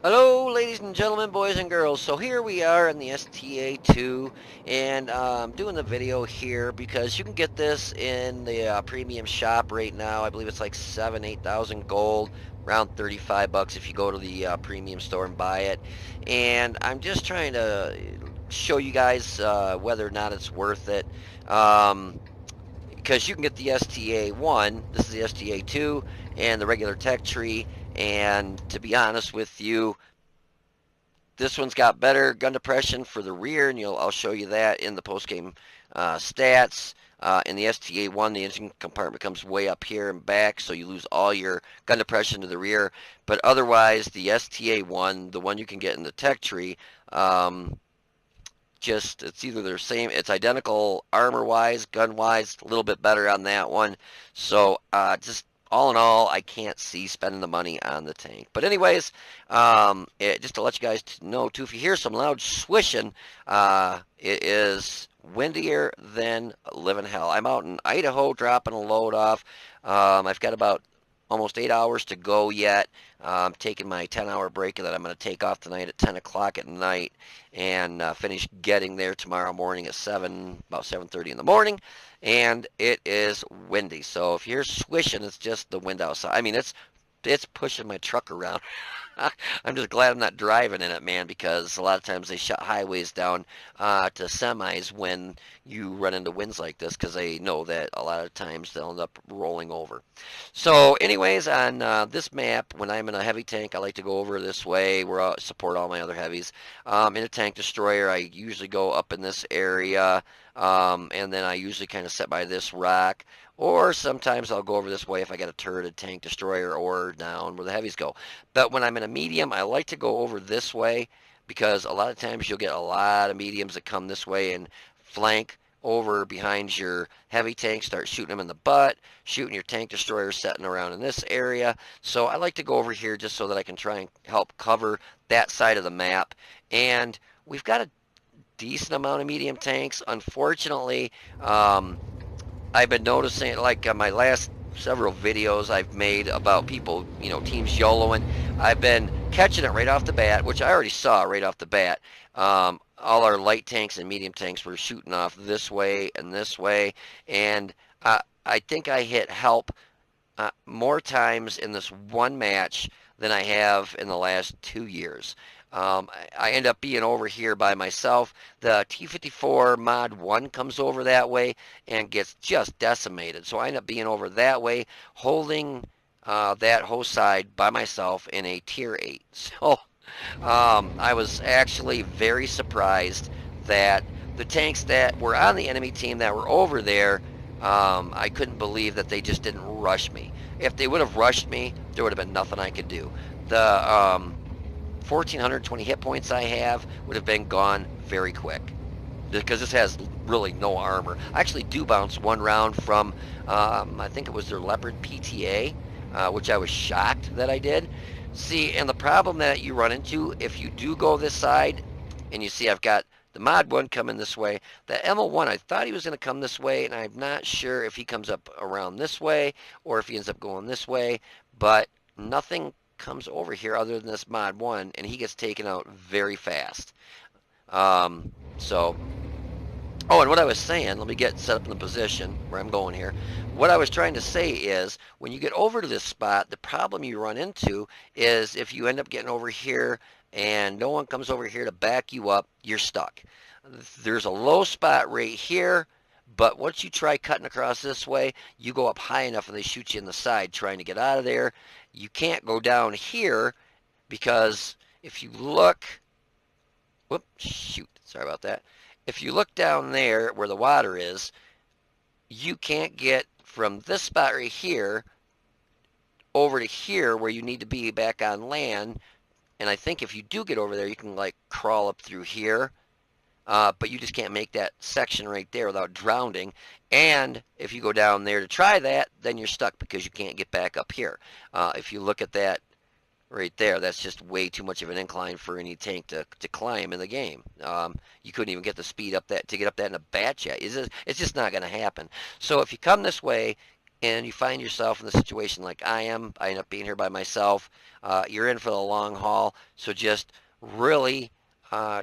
Hello, ladies and gentlemen, boys and girls. So here we are in the STA-2, and I'm doing the video here because you can get this in the premium shop right now. I believe it's like 8,000 gold, around 35 bucks if you go to the premium store and buy it. And I'm just trying to show you guys whether or not it's worth it. Because you can get the STA-1, this is the STA-2, and the regular tech tree. And to be honest with you, this one's got better gun depression for the rear, and I'll show you that in the post-game stats. In the STA-1, the engine compartment comes way up here and back, so you lose all your gun depression to the rear. But otherwise, the STA-1, the one you can get in the tech tree, just it's either the same, it's identical armor-wise, gun-wise, a little bit better on that one. So just all in all, I can't see spending the money on the tank. But anyways, just to let you guys know too, if you hear some loud swishing, it is windier than living hell. I'm out in Idaho dropping a load off. I've got about almost 8 hours to go yet. I'm taking my 10-hour break that I'm going to take off tonight at 10 o'clock at night and finish getting there tomorrow morning at about 7:30 in the morning. And it is windy. So if you hear swishing, it's just the wind outside. I mean, it's pushing my truck around. I'm just glad I'm not driving in it, man, because a lot of times they shut highways down to semis when you run into winds like this, because they know that a lot of times they'll end up rolling over. So anyways, on this map, when I'm in a heavy tank, I like to go over this way where I support all my other heavies. In a tank destroyer, I usually go up in this area, and then I usually kind of sit by this rock. Or sometimes I'll go over this way if I got a turreted tank destroyer, or down where the heavies go. But when I'm in a medium, I like to go over this way because a lot of times you'll get a lot of mediums that come this way and flank over behind your heavy tank, start shooting them in the butt, shooting your tank destroyer setting around in this area. So I like to go over here just so that I can try and help cover that side of the map. And we've got a decent amount of medium tanks. Unfortunately, I've been noticing, like my last several videos I've made about people, teams YOLOing, I've been catching it right off the bat, which I already saw right off the bat. All our light tanks and medium tanks were shooting off this way and this way, and I think I hit help more times in this one match than I have in the last 2 years. I end up being over here by myself. The T-54 Mod 1 comes over that way and gets just decimated. So I end up being over that way, holding that whole side by myself in a Tier 8. So I was actually very surprised that the tanks that were on the enemy team that were over there, I couldn't believe that they just didn't rush me. If they would have rushed me, there would have been nothing I could do. The 1,420 hit points I have would have been gone very quick because this has really no armor. I actually do bounce one round from, I think it was their Leopard PTA, which I was shocked that I did. See, and the problem that you run into if you do go this side, and you see I've got the Mod 1 coming this way. The MO1, I thought he was going to come this way, and I'm not sure if he comes up around this way or if he ends up going this way, but nothing comes over here other than this Mod 1, and he gets taken out very fast. So, oh, and what I was saying, let me get set up in the position where I'm going here. What I was trying to say is, when you get over to this spot, the problem you run into is if you end up getting over here and no one comes over here to back you up, you're stuck. There's a low spot right here, but once you try cutting across this way, you go up high enough and they shoot you in the side trying to get out of there. You can't go down here because if you look, whoop, shoot, sorry about that. If you look down there where the water is, you can't get from this spot right here over to here where you need to be back on land. And I think if you do get over there, you can like crawl up through here. But you just can't make that section right there without drowning. And if you go down there to try that, then you're stuck because you can't get back up here. If you look at that right there, that's just way too much of an incline for any tank to climb in the game. You couldn't even get the speed up that to get up that in a batch yet. It's just not going to happen. So if you come this way and you find yourself in the situation like I am. I end up being here by myself. You're in for the long haul, so just really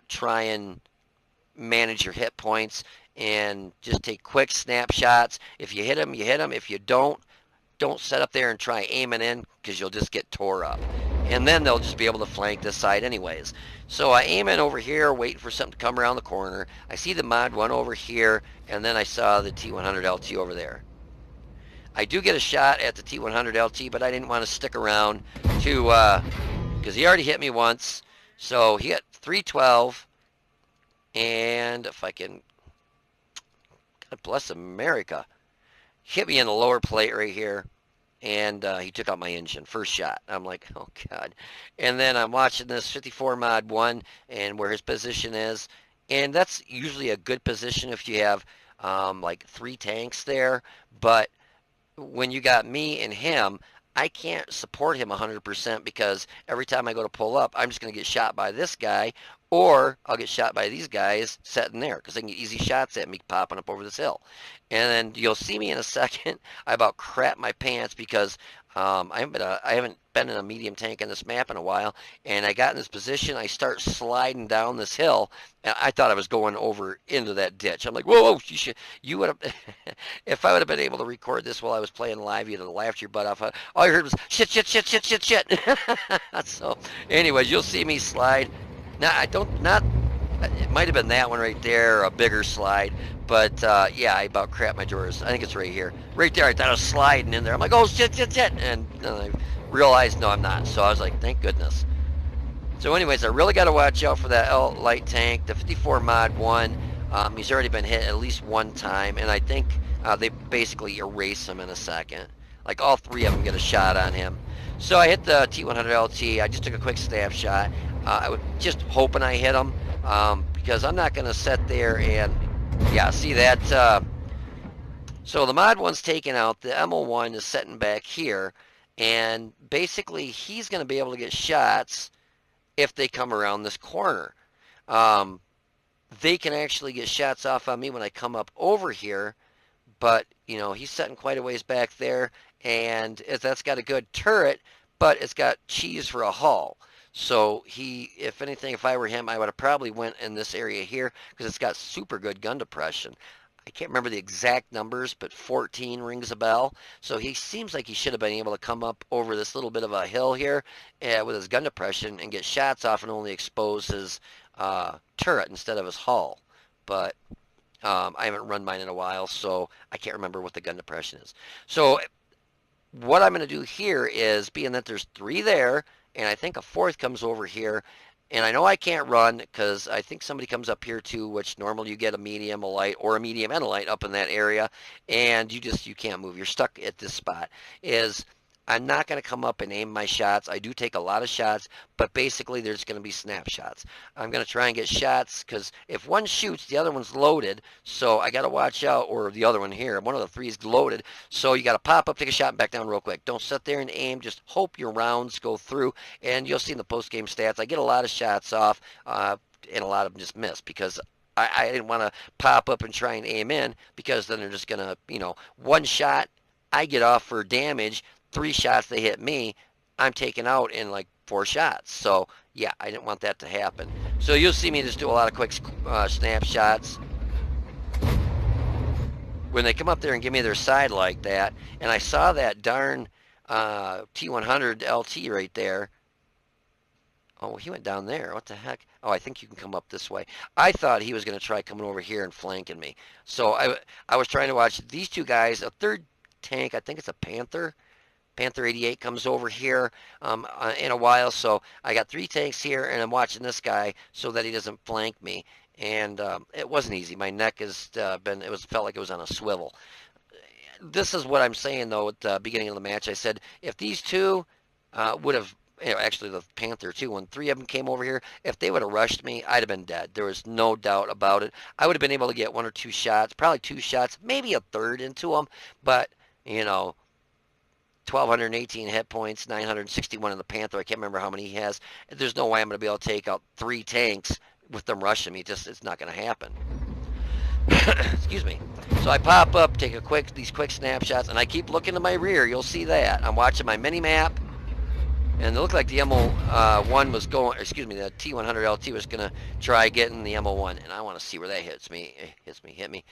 try and manage your hit points and just take quick snapshots. If you hit them, you hit them. If you don't set up there and try aiming in because you'll just get tore up. And then they'll just be able to flank this side anyways. So I aim in over here, waiting for something to come around the corner. I see the Mod 1 over here, and then I saw the T100 LT over there. I do get a shot at the T100 LT, but I didn't want to stick around to, because he already hit me once. So he got 312, and if I can, God bless America, hit me in the lower plate right here, and he took out my engine, first shot. I'm like, oh God. And then I'm watching this 54 Mod 1 and where his position is, and that's usually a good position if you have like 3 tanks there, but when you got me and him, I can't support him 100% because every time I go to pull up, I'm just going to get shot by this guy, or I'll get shot by these guys sitting there because they can get easy shots at me popping up over this hill. And then you'll see me in a second. I about crap my pants because I haven't been in a medium tank on this map in a while, and I got in this position. I start sliding down this hill, and I thought I was going over into that ditch. I'm like, whoa, you would have, if I would have been able to record this while I was playing live, you'd have laughed your butt off. All you heard was shit. So, anyways, you'll see me slide. Now, it might have been that one right there, a bigger slide. But, yeah, I about crapped my drawers. I think it's right here. Right there, I thought I was sliding in there. I'm like, oh, shit. And I realized, no, I'm not. So I was like, thank goodness. So anyways, I really got to watch out for that light tank. The 54 Mod 1, he's already been hit at least one time. And I think they basically erase him in a second. Like, all 3 of them get a shot on him. So I hit the T100 LT. I just took a quick snapshot. I was just hoping I hit him because I'm not going to sit there and... Yeah, see that? So the Mod 1's taken out. The MO1 is sitting back here. And basically, he's going to be able to get shots if they come around this corner. They can actually get shots off on me when I come up over here. But, you know, he's sitting quite a ways back there. And that's got a good turret, but it's got cheese for a hull. So if anything, if I were him, I would have probably went in this area here because it's got super good gun depression. I can't remember the exact numbers, but 14 rings a bell. So he seems like he should have been able to come up over this little bit of a hill here with his gun depression and get shots off and only expose his turret instead of his hull. But I haven't run mine in a while, so I can't remember what the gun depression is. So what I'm going to do here is, being that there's 3 there, and I think a 4th comes over here, and I know I can't run because I think somebody comes up here too, which normally you get a medium, a light, or a medium and a light up in that area, and you can't move. You're stuck at this spot. I'm not going to come up and aim my shots. I do take a lot of shots, but basically there's going to be snapshots. I'm going to try and get shots because if one shoots, the other one's loaded, so I got to watch out, or the other one here, one of the 3 is loaded, so you got to pop up, take a shot, and back down real quick. Don't sit there and aim. Just hope your rounds go through, and you'll see in the post-game stats, I get a lot of shots off, and a lot of them just miss because I didn't want to pop up and try and aim in because then they're just going to, one shot, I get off for damage, 3 shots they hit me, I'm taken out in like 4 shots. So yeah, I didn't want that to happen. So you'll see me just do a lot of quick snapshots. When they come up there and give me their side like that, and I saw that darn T100 LT right there. Oh, he went down there. What the heck? Oh, I think you can come up this way. I thought he was going to try coming over here and flanking me. So I was trying to watch these 2 guys. A 3rd tank, I think it's a Panther. Panther 88 comes over here in a while, so I got 3 tanks here, and I'm watching this guy so that he doesn't flank me. And it wasn't easy. My neck has felt like it was on a swivel. This is what I'm saying though. At the beginning of the match, I said if these 2 would have, actually the Panther too, when 3 of them came over here, if they would have rushed me, I'd have been dead. There was no doubt about it. I would have been able to get 1 or 2 shots, probably 2 shots, maybe a 3rd into them, but 1,218 hit points, 961 in the Panther. I can't remember how many he has. There's no way I'm going to be able to take out 3 tanks with them rushing me. It's not going to happen. Excuse me. So I pop up, take these quick snapshots, and I keep looking to my rear. You'll see that. I'm watching my mini map, and it looked like the MO1 was going, excuse me, the T100LT was going to try getting the MO1, and I want to see where that hit me.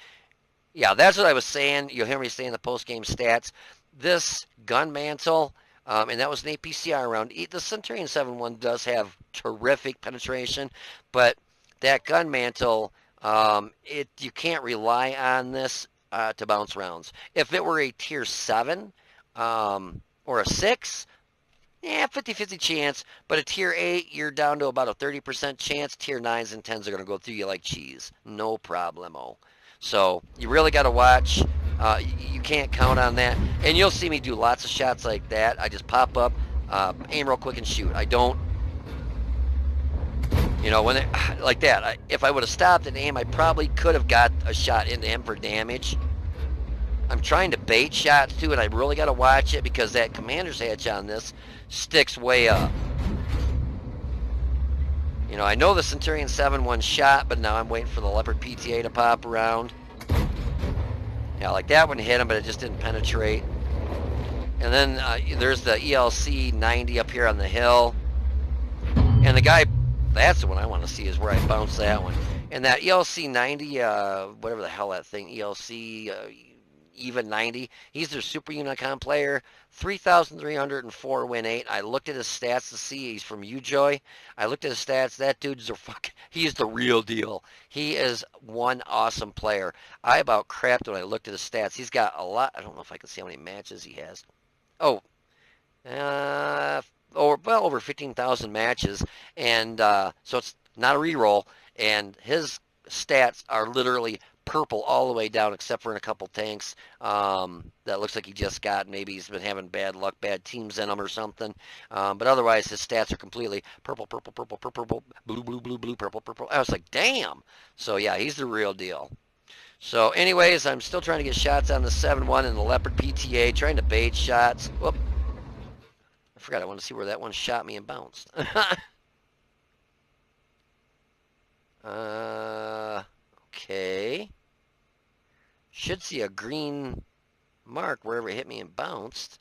Yeah, that's what I was saying. You'll hear me saying the post-game stats. This gun mantle, and that was an APCR round. The Centurion 7.1 does have terrific penetration, but that gun mantle, you can't rely on this to bounce rounds. If it were a tier 7 or a 6, yeah, 50-50 chance, but a tier 8, you're down to about a 30% chance. Tier 9s and 10s are going to go through you like cheese. No problemo. So you really got to watch. You can't count on that. And you'll see me do lots of shots like that. I just pop up, aim real quick and shoot. I don't, when like that. If I would have stopped and aim, I probably could have got a shot into him for damage. I'm trying to bait shots too, and I really got to watch it because that commander's hatch on this sticks way up. I know the Centurion 7.1 shot, but now I'm waiting for the Leopard PTA to pop around. Yeah, like that one hit him, but it just didn't penetrate. And then there's the ELC 90 up here on the hill. And the guy, that's the one I want to see, is where I bounced that one. And that ELC 90, whatever the hell that thing, ELC even 90, he's their Super Unicon player, 3,304 win 8. I looked at his stats to see he's from UJoy. I looked at his stats. That dude's he's the real deal. He is one awesome player. I about crapped when I looked at his stats. He's got a lot. I don't know if I can see how many matches he has. Oh, over 15,000 matches, and so it's not a reroll. And his stats are literally purple all the way down, except for in a couple tanks that looks like he just got. Maybe he's been having bad luck, bad teams in him or something. But otherwise, his stats are completely purple, purple, purple, purple, purple, blue, blue, blue, blue, purple, purple. I was like, damn. So yeah, he's the real deal. So anyways, I'm still trying to get shots on the 7.1 and the Leopard PTA, trying to bait shots. Whoop. I forgot I wanted to see where that one shot me and bounced. Okay. Should see a green mark wherever it hit me and bounced.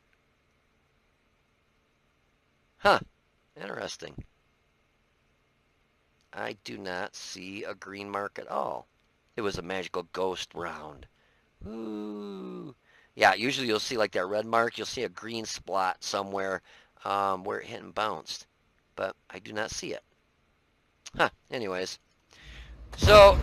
Huh. Interesting. I do not see a green mark at all. It was a magical ghost round. Ooh. Yeah, usually you'll see like that red mark. You'll see a green spot somewhere where it hit and bounced. But I do not see it. Huh. Anyways. So,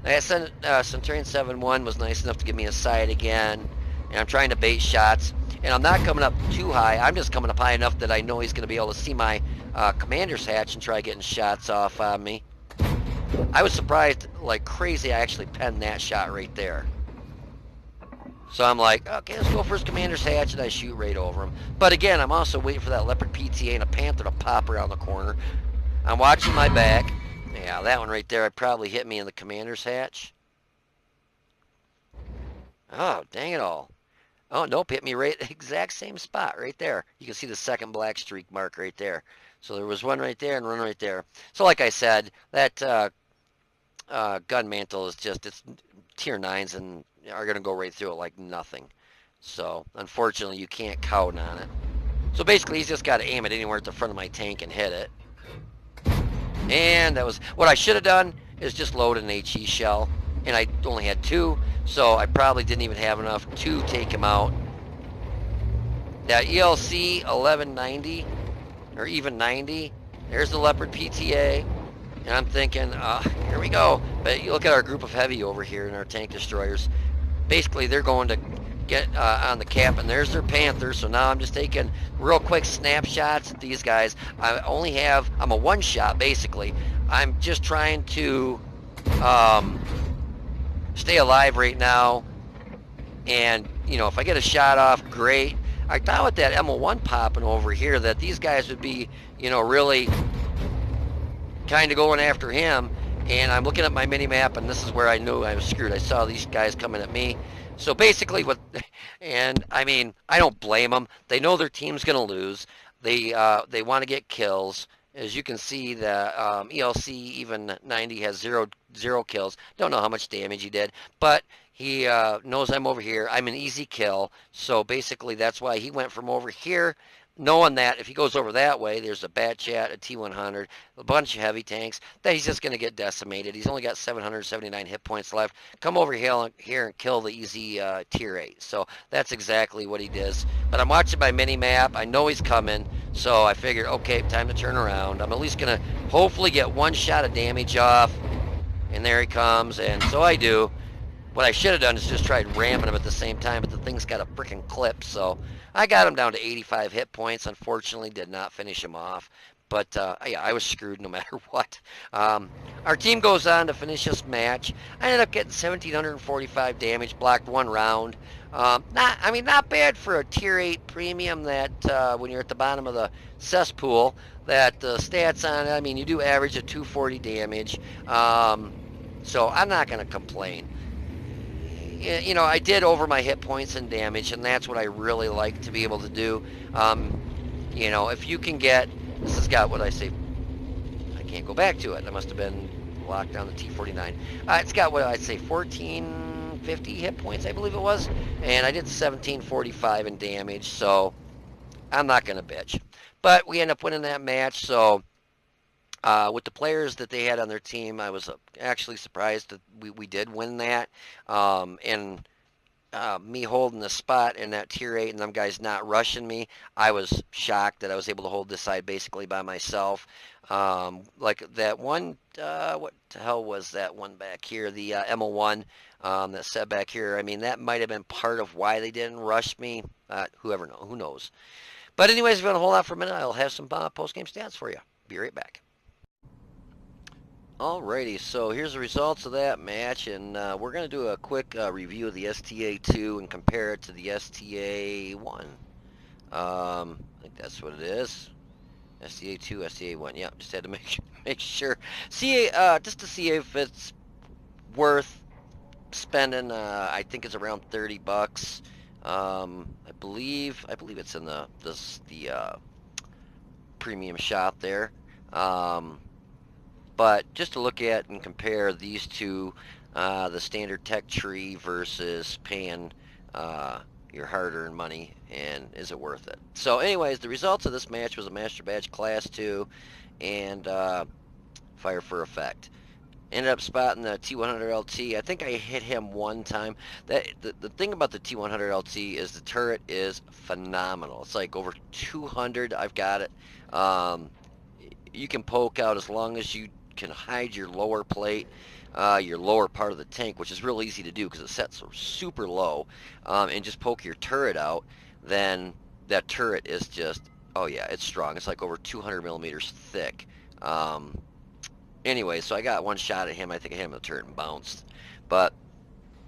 like I said, Centurion 7.1 was nice enough to give me a sight again, and I'm trying to bait shots, and I'm not coming up too high. I'm just coming up high enough that I know he's going to be able to see my commander's hatch and try getting shots off on me. I was surprised like crazy I actually penned that shot right there. So I'm like, okay, let's go for his commander's hatch, and I shoot right over him. But again, I'm also waiting for that Leopard PTA and a Panther to pop around the corner. I'm watching my back. Yeah, that one right there, it probably hit me in the commander's hatch. Oh, dang it all. Oh, nope, hit me right exact same spot right there. You can see the second black streak mark right there. So there was one right there and one right there. So like I said, that gun mantle is just, it's tier 9s and are going to go right through it like nothing. So unfortunately, you can't count on it. So basically, he's just got to aim it anywhere at the front of my tank and hit it. And that was, what I should have done is just load an HE shell. And I only had 2, so I probably didn't even have enough to take him out. That ELC 1190, or even 90, there's the Leopard PTA. And I'm thinking, here we go. But you look at our group of heavy over here in our tank destroyers. Basically, they're going to get on the cap, and there's their Panther. So now I'm just taking real quick snapshots at these guys. I'm a one-shot, basically. I'm just trying to stay alive right now. And, if I get a shot off, great. I thought with that MO1 popping over here that these guys would be, really kind of going after him. And I'm looking at my mini-map, and this is where I knew I was screwed. I saw these guys coming at me. So basically, I don't blame them. They know their team's going to lose. They want to get kills. as you can see, the ELC even 90 has zero kills. Don't know how much damage he did, but he knows I'm over here. I'm an easy kill, so basically that's why he went from over here, knowing that if he goes over that way, there's a Bat Chat, a T-100, a bunch of heavy tanks, that he's just going to get decimated. He's only got 779 hit points left. Come over here and kill the easy tier 8. So that's exactly what he does. But I'm watching my mini-map. I know he's coming, so I figured, okay, time to turn around. I'm at least going to hopefully get one shot of damage off. And there he comes, and so I do. What I should have done is just tried ramming him at the same time, but the thing's got a freaking clip, so I got him down to 85 hit points. Unfortunately, did not finish him off, but yeah, I was screwed no matter what. Our team goes on to finish this match. I ended up getting 1,745 damage, blocked one round. Not bad for a tier 8 premium that when you're at the bottom of the cesspool, that the stats on it, I mean, you do average a 240 damage, so I'm not going to complain. You know, I did over my hit points and damage, and that's what I really like to be able to do. You know, if you can get, this has got what I say, I can't go back to it. I must have been locked down the T49. It's got what I'd say 1450 hit points, I believe it was, and I did 1745 in damage, so I'm not going to bitch. But we end up winning that match, so with the players that they had on their team, I was actually surprised that we did win that. Me holding the spot in that tier 8 and them guys not rushing me, I was shocked that I was able to hold this side basically by myself. Like that one, what the hell was that one back here? The MO1 that set back here. I mean, that might have been part of why they didn't rush me. Who knows? But anyways, if you want to hold out for a minute, I'll have some post-game stats for you. Be right back. Alrighty, so here's the results of that match, and we're going to do a quick review of the STA-2 and compare it to the STA-1. I think that's what it is. STA-2, STA-1. Yeah, just had to make sure. Just to see if it's worth spending. I think it's around 30 bucks. I believe it's in the premium shop there. But just to look at and compare these two, the standard tech tree versus paying your hard-earned money, and is it worth it? So anyways, the results of this match was a Master Badge Class 2 and Fire for Effect. Ended up spotting the T100 LT. I think I hit him one time. The thing about the T100 LT is the turret is phenomenal. It's like over 200. I've got it. You can poke out as long as you can hide your lower plate, your lower part of the tank, which is real easy to do because it sets super low, and just poke your turret out, then that turret is just, oh yeah, it's strong. It's like over 200 millimeters thick. Anyway, so I got one shot at him. I think I hit him with the turret and bounced. But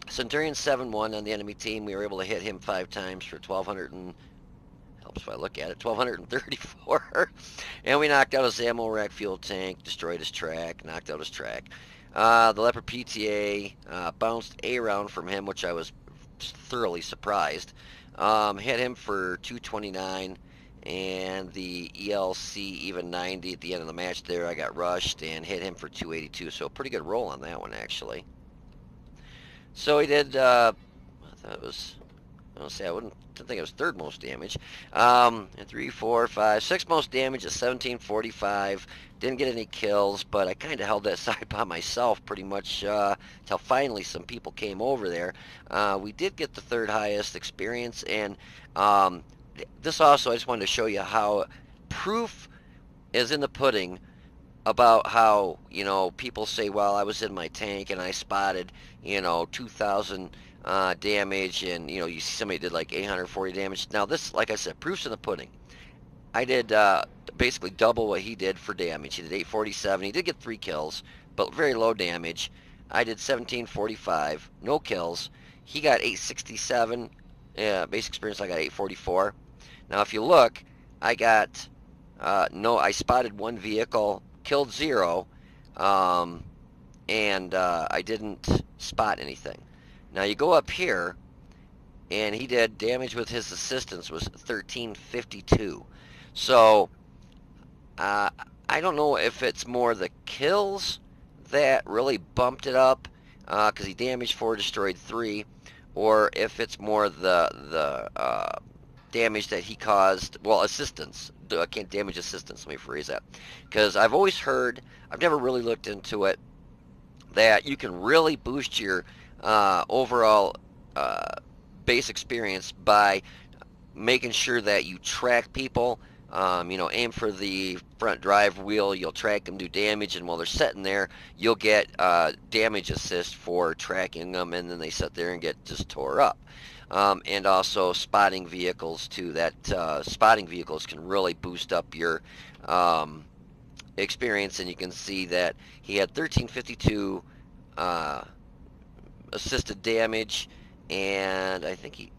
Centurion 7-1 on the enemy team, we were able to hit him 5 times for 1,200 and helps if I look at it, 1,234. And we knocked out his ammo rack fuel tank, destroyed his track, knocked out his track. The Leopard PTA bounced a round from him, which I was thoroughly surprised. Hit him for 229, and the ELC even 90 at the end of the match there. I got rushed and hit him for 282, so a pretty good roll on that one, actually. So he did, I thought it was, I don't say I wouldn't think it was third most damage. 3, 4, 5, 6 most damage at 1745. Didn't get any kills, but I kind of held that side by myself pretty much till finally some people came over there. We did get the third highest experience, and this also, I just wanted to show you how proof is in the pudding about how, you know, people say, well, I was in my tank and I spotted, you know, 2,000 damage, and you know, you see somebody did like 840 damage. Now this, like I said, proof's in the pudding. I did basically double what he did for damage. He did 847. He did get 3 kills, but very low damage. I did 1745, no kills. He got 867. Base experience, I got 844. Now if you look, I got I spotted 1 vehicle, killed 0, and I didn't spot anything. Now you go up here, and he did damage with his assistance was 1352. So I don't know if it's more the kills that really bumped it up, because he damaged 4, destroyed 3, or if it's more the damage that he caused. Well, assistance. I can't damage assistance. Let me phrase that, because I've always heard. I've never really looked into it, that you can really boost your overall uh, base experience by making sure that you track people. Aim for the front drive wheel. You'll track them, do damage, and while they're sitting there, you'll get damage assist for tracking them, and then they sit there and get just tore up. And also spotting vehicles too. That spotting vehicles can really boost up your experience, and you can see that he had 1352 uh, assisted damage, and I think he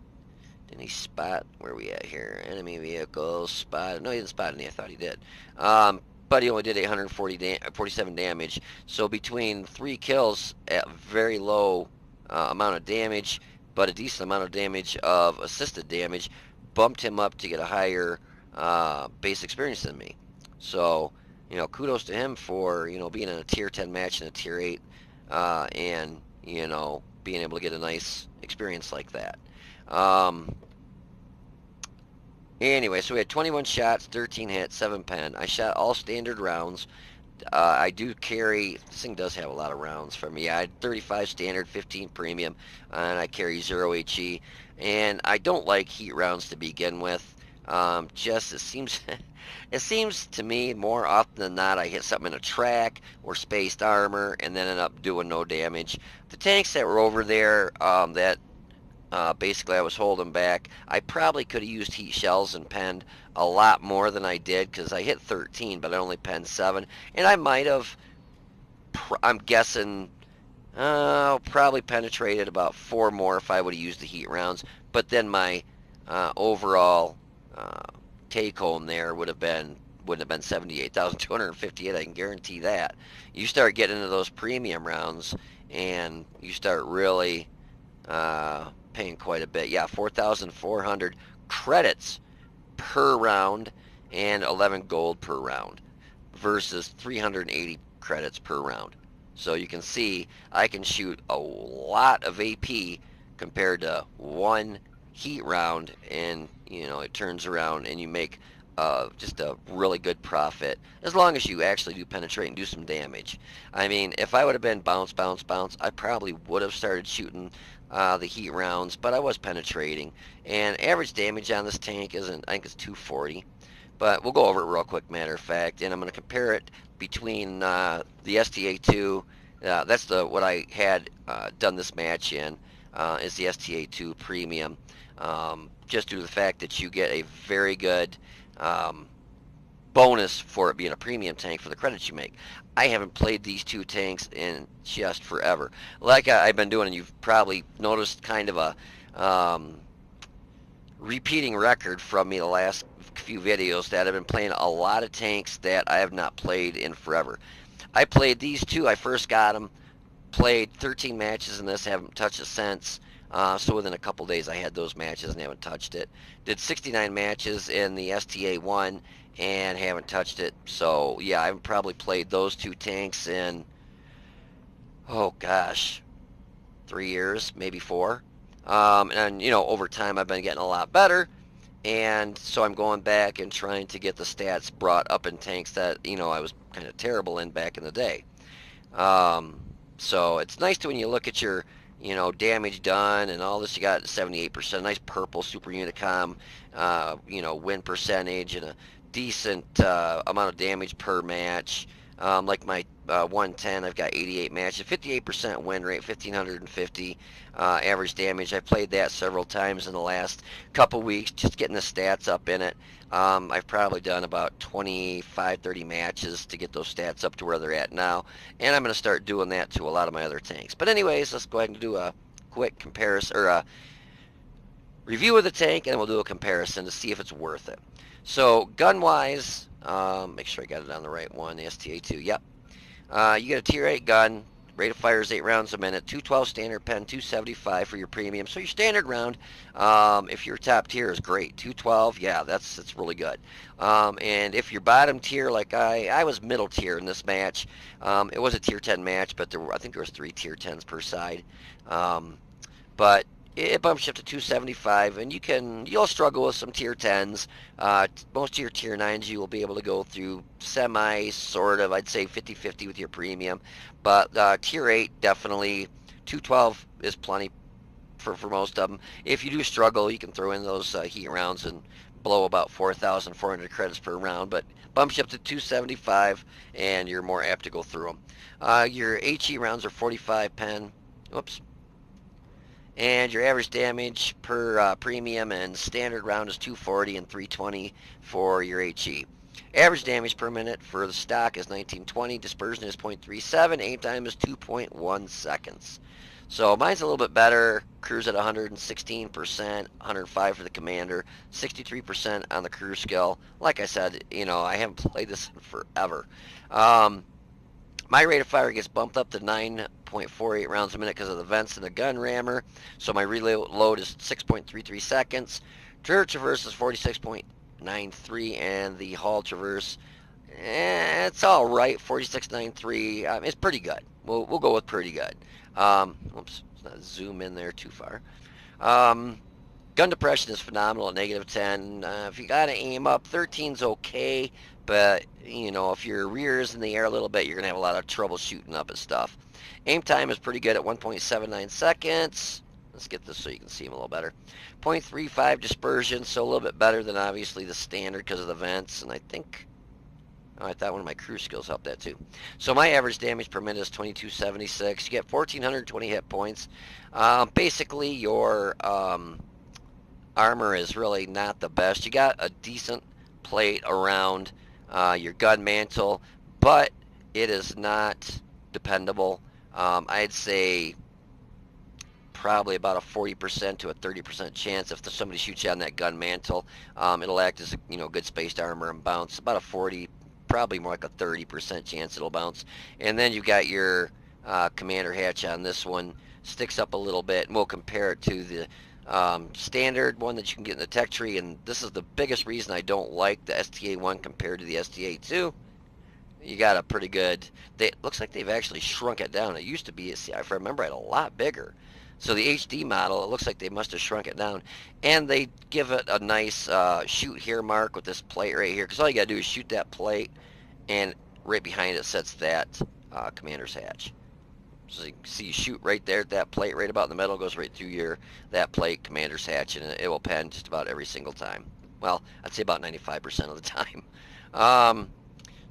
didn't he spot, where are we at here? Enemy vehicles, spot. No, he didn't spot any. I thought he did. But he only did 847 damage. So between 3 kills at very low amount of damage, but a decent amount of damage of assisted damage, bumped him up to get a higher base experience than me. So, kudos to him for, being in a tier 10 match and a tier 8, and, being able to get a nice experience like that. Anyway, so we had 21 shots, 13 hits, 7 pen. I shot all standard rounds. I do carry, this thing does have a lot of rounds for me. I had 35 standard, 15 premium, and I carry 0 HE. And I don't like heat rounds to begin with. Just, it seems, it seems to me more often than not I hit something in a track or spaced armor and then end up doing no damage. The tanks that were over there, basically I was holding back, I probably could have used heat shells and penned a lot more than I did, because I hit 13 but I only penned 7, and I might have, I'm guessing, probably penetrated about 4 more if I would have used the heat rounds, but then my overall take home there would have been 78,258. I can guarantee that. You start getting into those premium rounds and you start really paying quite a bit. Yeah, 4,400 credits per round and 11 gold per round versus 380 credits per round. So you can see I can shoot a lot of AP compared to one heat round, and it turns around and you make just a really good profit, as long as you actually do penetrate and do some damage. I mean, if I would have been bounce, bounce, bounce, I probably would have started shooting the heat rounds, but I was penetrating. And average damage on this tank isn't, I think it's 240. But we'll go over it real quick, matter of fact, and I'm going to compare it between the STA-2. That's what I had done this match in, is the STA-2 Premium. Just due to the fact that you get a very good bonus for it being a premium tank for the credits you make. I haven't played these two tanks in just forever. Like I've been doing, and you've probably noticed kind of a repeating record from me the last few videos, that I've been playing a lot of tanks that I have not played in forever. I played these two, I first got them, played 13 matches in this, haven't touched it since. So within a couple days I had those matches and haven't touched it. Did 69 matches in the STA-1 and haven't touched it. So yeah, I've probably played those two tanks in, oh gosh, 3 years, maybe 4. And over time I've been getting a lot better, and so I'm going back and trying to get the stats brought up in tanks that I was kind of terrible in back in the day. So it's nice to, when you look at your damage done and all this, you got 78%, nice purple super unicom, win percentage, and a decent amount of damage per match. Like my 110, I've got 88 matches, 58% win rate, 1,550 average damage. I played that several times in the last couple weeks, just getting the stats up in it. I've probably done about 25, 30 matches to get those stats up to where they're at now, and I'm going to start doing that to a lot of my other tanks. But anyways, let's go ahead and do a quick comparison, or a review of the tank, and then we'll do a comparison to see if it's worth it. So gun-wise, make sure I got it on the right one, the STA-2, yep. You get a tier 8 gun, Rate of fire is 8 rounds a minute. 212 standard pen, 275 for your premium. So your standard round, if you're top tier, is great. 212, yeah, that's really good. And if you're bottom tier, like I was middle tier in this match. It was a tier 10 match, but I think there was 3 tier 10s per side. But it bumps you up to 275, and you'll struggle with some tier 10s. Most of your tier 9s you will be able to go through semi, sort of, I'd say 50-50 with your premium. But tier 8, definitely 212 is plenty for most of them. If you do struggle, you can throw in those heat rounds and blow about 4,400 credits per round, but bumps you up to 275, and you're more apt to go through them. Your HE rounds are 45 pen. Whoops. And your average damage per premium and standard round is 240 and 320 for your HE. Average damage per minute for the stock is 1920. Dispersion is 0.37. Aim time is 2.1 seconds. So mine's a little bit better. Cruise at 116%, 105 for the commander, 63% on the crew skill. Like I said, I haven't played this in forever. My rate of fire gets bumped up to 9.48 rounds a minute because of the vents and the gun rammer. So my reload is 6.33 seconds. Turret traverse is 46.93, and the hull traverse, it's all right, 46.93. It's pretty good. We'll go with pretty good. Oops, let's not zoom in there too far. Gun depression is phenomenal at -10. If you got to aim up, 13's okay, but if your rear is in the air a little bit, you're going to have a lot of trouble shooting up at stuff. Aim time is pretty good at 1.79 seconds. Let's get this so you can see them a little better. 0.35 dispersion, so a little bit better than obviously the standard because of the vents, and I thought one of my crew skills helped that too. So my average damage per minute is 2276. You get 1,420 hit points. Basically, your armor is really not the best. You got a decent plate around your gun mantle, but it is not dependable. I'd say probably about a 40% to a 30% chance if somebody shoots you on that gun mantle, it'll act as a good spaced armor and bounce. About a 40, probably more like a 30% chance it'll bounce. And then you've got your commander hatch on this one, sticks up a little bit, and we'll compare it to the standard one that you can get in the tech tree. And this is the biggest reason I don't like the STA-1 compared to the STA-2. You got a pretty good, it looks like they've actually shrunk it down. It used to be, if I remember, it a lot bigger. So the HD model, it looks like they must have shrunk it down. And they give it a nice shoot here mark with this plate right here, because all you got to do is shoot that plate, and right behind it sits that commander's hatch. So you can see you shoot right there at that plate, right about in the middle, goes right through that plate, commander's hatch, and it will pen just about every single time. Well, I'd say about 95% of the time.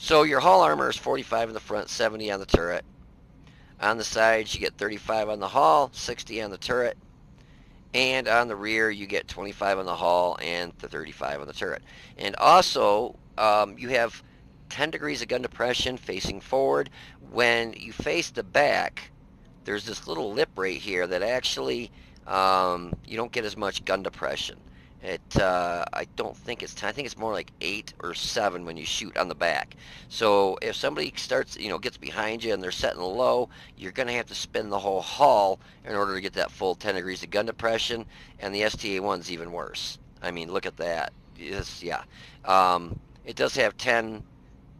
So your hull armor is 45 in the front, 70 on the turret. On the sides, you get 35 on the hull, 60 on the turret. And on the rear, you get 25 on the hull and 35 on the turret. And also, you have 10 degrees of gun depression facing forward. When you face the back, there's this little lip right here that actually you don't get as much gun depression. I don't think I think it's more like 8 or 7 when you shoot on the back. So if somebody starts, gets behind you and they're setting low, you're going to have to spin the whole hull in order to get that full 10 degrees of gun depression. And the STA-1's even worse. I mean, look at that. Yeah. It does have 10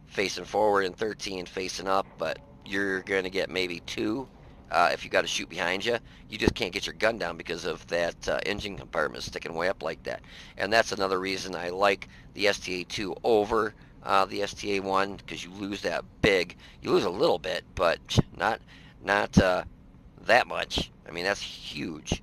facing forward and 13 facing up, but you're going to get maybe 2 if you got to shoot behind you. You just can't get your gun down because of that engine compartment sticking way up like that. And that's another reason I like the STA-2 over the STA-1, because you lose that big. You lose a little bit, but not that much. I mean, that's huge.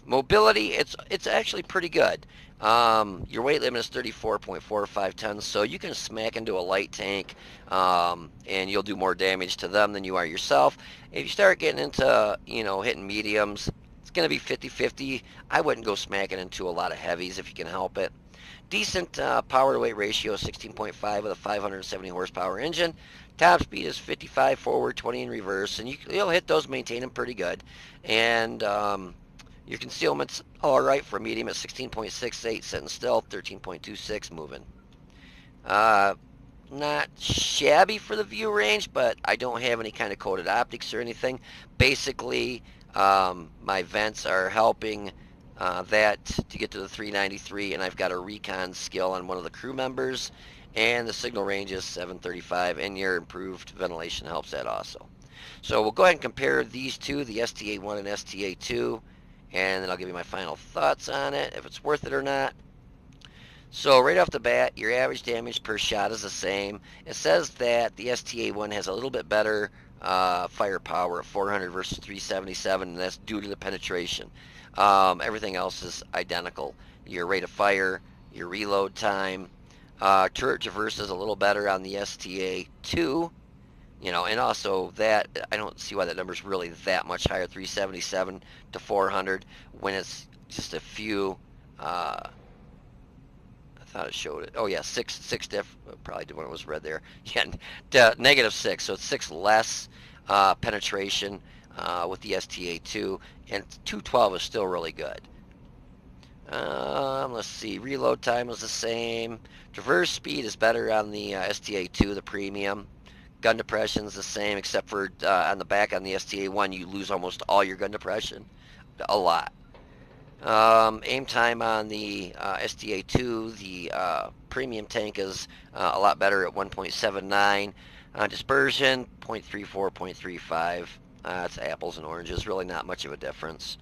Mobility, it's actually pretty good. Your weight limit is 34.45 tons, so you can smack into a light tank, and you'll do more damage to them than you are yourself. If you start getting into, hitting mediums, it's going to be 50-50. I wouldn't go smacking into a lot of heavies if you can help it. Decent power to weight ratio, 16.5 with a 570 horsepower engine. Top speed is 55 forward, 20 in reverse, and you'll hit those, maintain them pretty good. And your concealment's all right for medium at 16.68, sitting still, 13.26 moving. not shabby for the view range, but I don't have any kind of coated optics or anything. Basically, my vents are helping that to get to the 393, and I've got a recon skill on one of the crew members, and the signal range is 735, and your improved ventilation helps that also. So we'll go ahead and compare these two, the STA-1 and STA-2, and then I'll give you my final thoughts on it, if it's worth it or not. So right off the bat, your average damage per shot is the same. It says that the STA-1 has a little bit better firepower of 400 versus 377, and that's due to the penetration. Everything else is identical. Your rate of fire, your reload time, turret traverse is a little better on the STA-2. You know, and also that, I don't see why that number is really that much higher, 377 to 400, when it's just a few, I thought it showed it. Oh yeah, six diff, probably when it was red there. Yeah, -6, so it's 6 less penetration with the STA-2, and 212 is still really good. Let's see, reload time is the same. Traverse speed is better on the STA-2, the premium. Gun depression is the same, except for on the back on the STA-1, you lose almost all your gun depression. A lot. Aim time on the STA-2, the premium tank is a lot better at 1.79. Dispersion, 0.34, 0.35. It's apples and oranges, really not much of a difference.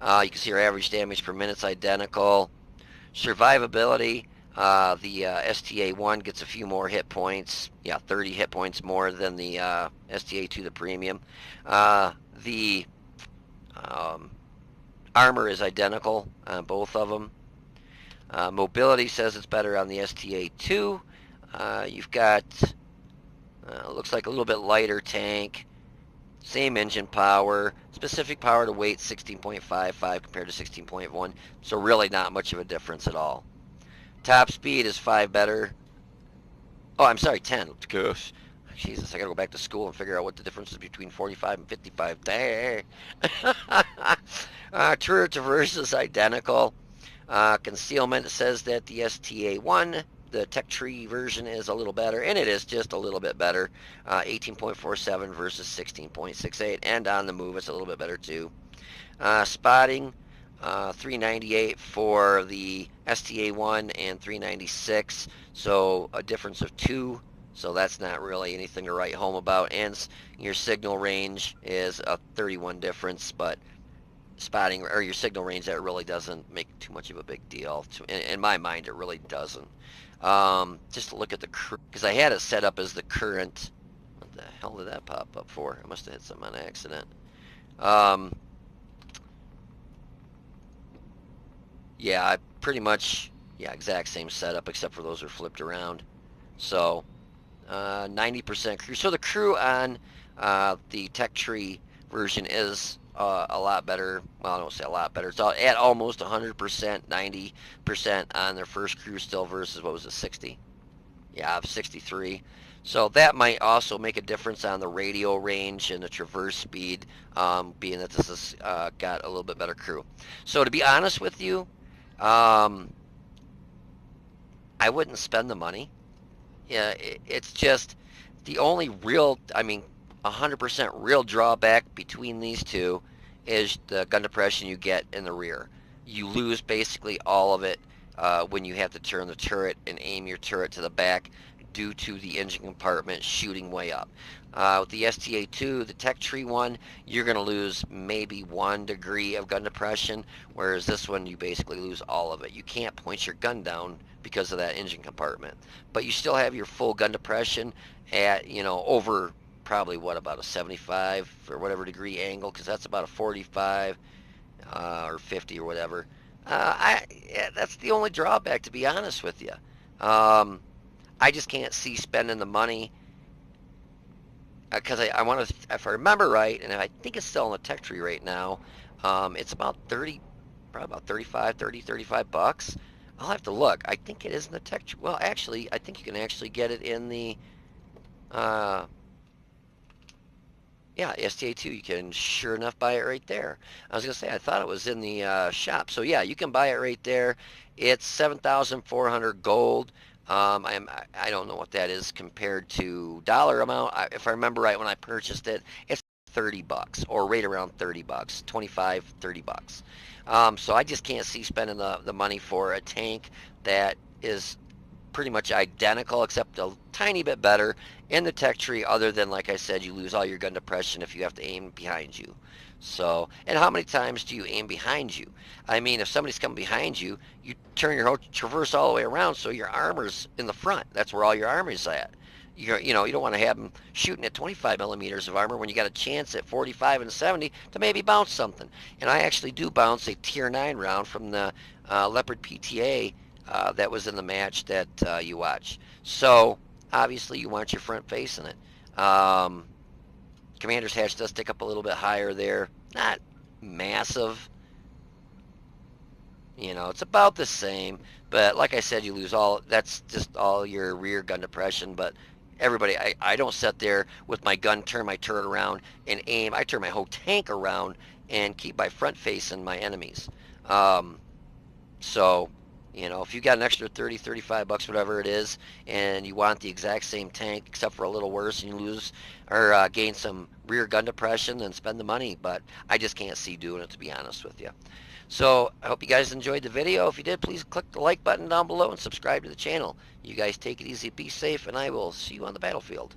You can see our average damage per minute's identical. Survivability, the STA-1 gets a few more hit points. Yeah, 30 hit points more than the STA-2, the premium. The armor is identical on both of them. Mobility says it's better on the STA-2. You've got, looks like a little bit lighter tank. Same engine power. Specific power to weight 16.55 compared to 16.1. So really not much of a difference at all. Top speed is 5 better. Oh, I'm sorry, 10. Gosh. Jesus, I gotta go back to school and figure out what the difference is between 45 and 55. Dang. Turret traverse is identical. Concealment says that the STA-1, the tech tree version, is a little better, and it is just a little bit better. 18.47 versus 16.68, and on the move it's a little bit better too. Spotting, 398 for the STA-1 and 396, so a difference of 2. So that's not really anything to write home about. And your signal range is a 31 difference, but spotting or your signal range, that really doesn't make too much of a big deal. In my mind, it really doesn't. Just to look at the, because I had it set up as the current. What the hell did that pop up for? I must have hit something on accident. Yeah, I pretty much, yeah, exact same setup, except for those are flipped around. So 90% crew. So the crew on the tech tree version is a lot better. Well, I don't say a lot better. It's at almost 100%, 90% on their first crew still versus, what was it, 60? Yeah, 63. So that might also make a difference on the radio range and the traverse speed, being that this has got a little bit better crew. So to be honest with you, I wouldn't spend the money. Yeah, it's just the only real, I mean, 100% real drawback between these two is the gun depression you get in the rear. You lose basically all of it when you have to turn the turret and aim your turret to the back due to the engine compartment shooting way up. With the STA-2, the tech tree one, you're going to lose maybe 1 degree of gun depression, whereas this one you basically lose all of it. You can't point your gun down because of that engine compartment, but you still have your full gun depression at, you know, over probably what, about a 75 or whatever degree angle, because that's about a 45 or 50 or whatever. Yeah, that's the only drawback, to be honest with you. I just can't see spending the money, because I want to, if I remember right, and I think it's still on the tech tree right now, it's about 30, probably about 35, 30, 35 bucks. I'll have to look. I think it is in the tech tree. Well, actually, I think you can actually get it in the, yeah, STA-2. You can sure enough buy it right there. I was going to say, I thought it was in the shop. So yeah, you can buy it right there. It's 7,400 gold. I don't know what that is compared to dollar amount. If I remember right, when I purchased it, it's $30 or right around $30, 25, $30. So I just can't see spending the money for a tank that is pretty much identical except a tiny bit better in the tech tree, other than, like I said, you lose all your gun depression if you have to aim behind you. So, and how many times do you aim behind you? I mean, if somebody's coming behind you, you turn your whole traverse all the way around so your armor's in the front. That's where all your armor's at. You know, you don't want to have them shooting at 25 millimeters of armor when you got a chance at 45 and 70 to maybe bounce something. And I actually do bounce a tier 9 round from the Leopard PTA that was in the match that you watch. So obviously you want your front face in it. Commander's hatch does stick up a little bit higher there. Not massive. You know, it's about the same. But like I said, you lose all, that's just all your rear gun depression. But everybody, I don't sit there with my gun, turn my turret around and aim. I turn my whole tank around and keep my front facing my enemies. Um, So, you know, if you got an extra 30, 35 bucks, whatever it is, and you want the exact same tank except for a little worse, and you lose or gain some rear gun depression, then spend the money. But I just can't see doing it, to be honest with you. So I hope you guys enjoyed the video. If you did, please click the like button down below and subscribe to the channel. You guys take it easy, be safe, and I will see you on the battlefield.